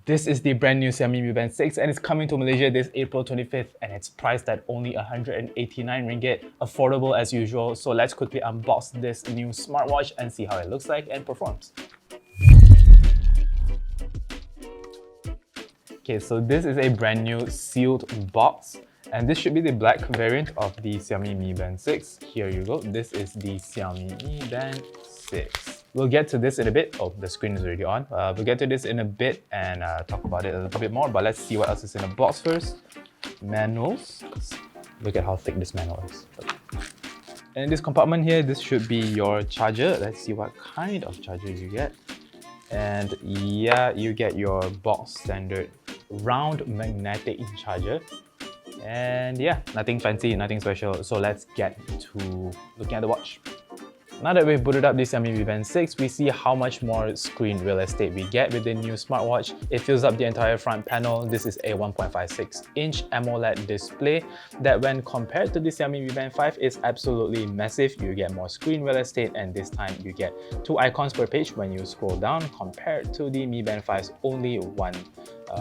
This is the brand new Xiaomi Mi Band 6 and it's coming to Malaysia this April 25th and it's priced at only 189 ringgit, affordable as usual. So let's quickly unbox this new smartwatch and see how it looks like and performs. Okay, so this is a brand new sealed box and this should be the black variant of the Xiaomi Mi Band 6. Here you go, this is the Xiaomi Mi Band 6. We'll get to this in a bit. Oh, the screen is already on. We'll get to this in a bit and talk about it a little bit more, but let's see what else is in the box first. Manuals. Look at how thick this manual is. And in this compartment here, this should be your charger. Let's see what kind of charger you get. And yeah, you get your box standard round magnetic charger. And yeah, nothing fancy, nothing special. So let's get to looking at the watch. Now that we've booted up the Xiaomi Mi Band 6, we see how much more screen real estate we get with the new smartwatch. It fills up the entire front panel. This is a 1.56-inch AMOLED display that when compared to the Xiaomi Mi Band 5 is absolutely massive. You get more screen real estate and this time you get 2 icons per page when you scroll down compared to the Mi Band 5's only 1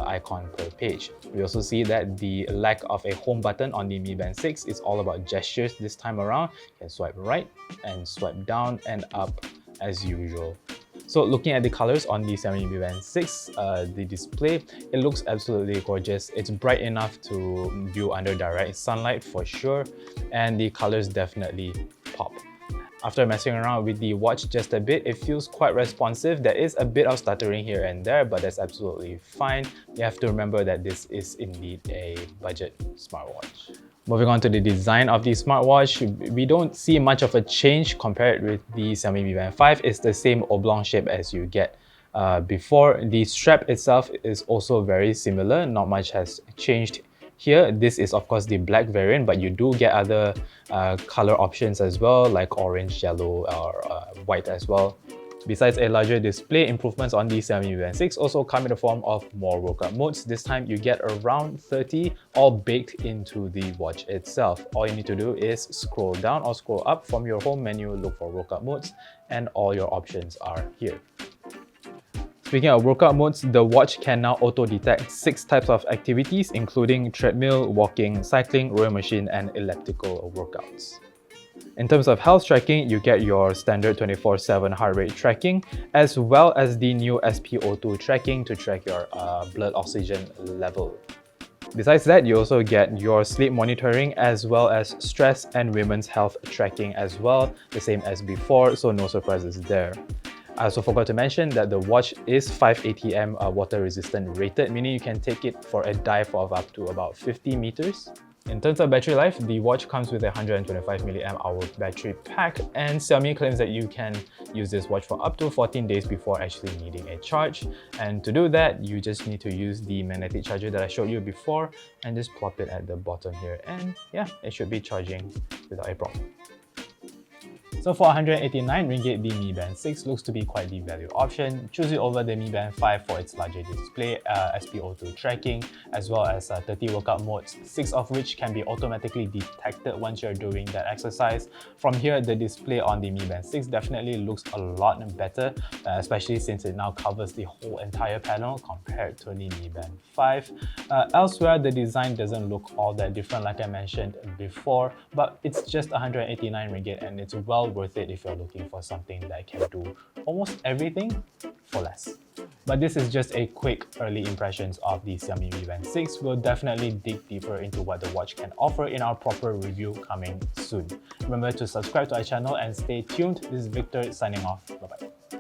icon per page. We also see that the lack of a home button on the Mi Band 6 is all about gestures this time around. You can swipe right and swipe down and up as usual. So looking at the colors on the Xiaomi Mi Band 6, the display, it looks absolutely gorgeous. It's bright enough to view under direct sunlight for sure, and the colors definitely pop. After messing around with the watch just a bit, it feels quite responsive. There is a bit of stuttering here and there, but that's absolutely fine. You have to remember that this is indeed a budget smartwatch. Moving on to the design of the smartwatch, we don't see much of a change compared with the Xiaomi Mi Band 5. It's the same oblong shape as you get before. The strap itself is also very similar. Not much has changed here. This is of course the black variant, but you do get other color options as well, like orange, yellow, or white as well. Besides a larger display, improvements on the Xiaomi Mi Band 6 also come in the form of more workout modes. This time you get around 30 all baked into the watch itself. All you need to do is scroll down or scroll up from your home menu, look for workout modes, and all your options are here. Speaking of workout modes, the watch can now auto-detect 6 types of activities, including treadmill, walking, cycling, rowing machine, and elliptical workouts. In terms of health tracking, you get your standard 24/7 heart rate tracking, as well as the new SpO2 tracking to track your blood oxygen level. Besides that, you also get your sleep monitoring as well as stress and women's health tracking as well, the same as before, so no surprises there. I also forgot to mention that the watch is 5 ATM water resistant rated, meaning you can take it for a dive of up to about 50 meters. In terms of battery life, the watch comes with a 125 mAh battery pack, and Xiaomi claims that you can use this watch for up to 14 days before actually needing a charge. And to do that, you just need to use the magnetic charger that I showed you before and just plop it at the bottom here, and yeah, it should be charging without a problem. So for 189 ringgit, the Mi Band 6 looks to be quite the value option. Choose it over the Mi Band 5 for its larger display, SpO2 tracking, as well as 30 workout modes, 6 of which can be automatically detected once you're doing that exercise. From here, the display on the Mi Band 6 definitely looks a lot better, especially since it now covers the whole entire panel compared to the Mi Band 5. Elsewhere, the design doesn't look all that different like I mentioned before, but it's just 189 ringgit and it's well worth it if you're looking for something that can do almost everything for less. But this is just a quick early impressions of the Xiaomi Mi Band 6. We'll definitely dig deeper into what the watch can offer in our proper review coming soon. Remember to subscribe to our channel and stay tuned. This is Victor signing off. Bye-bye.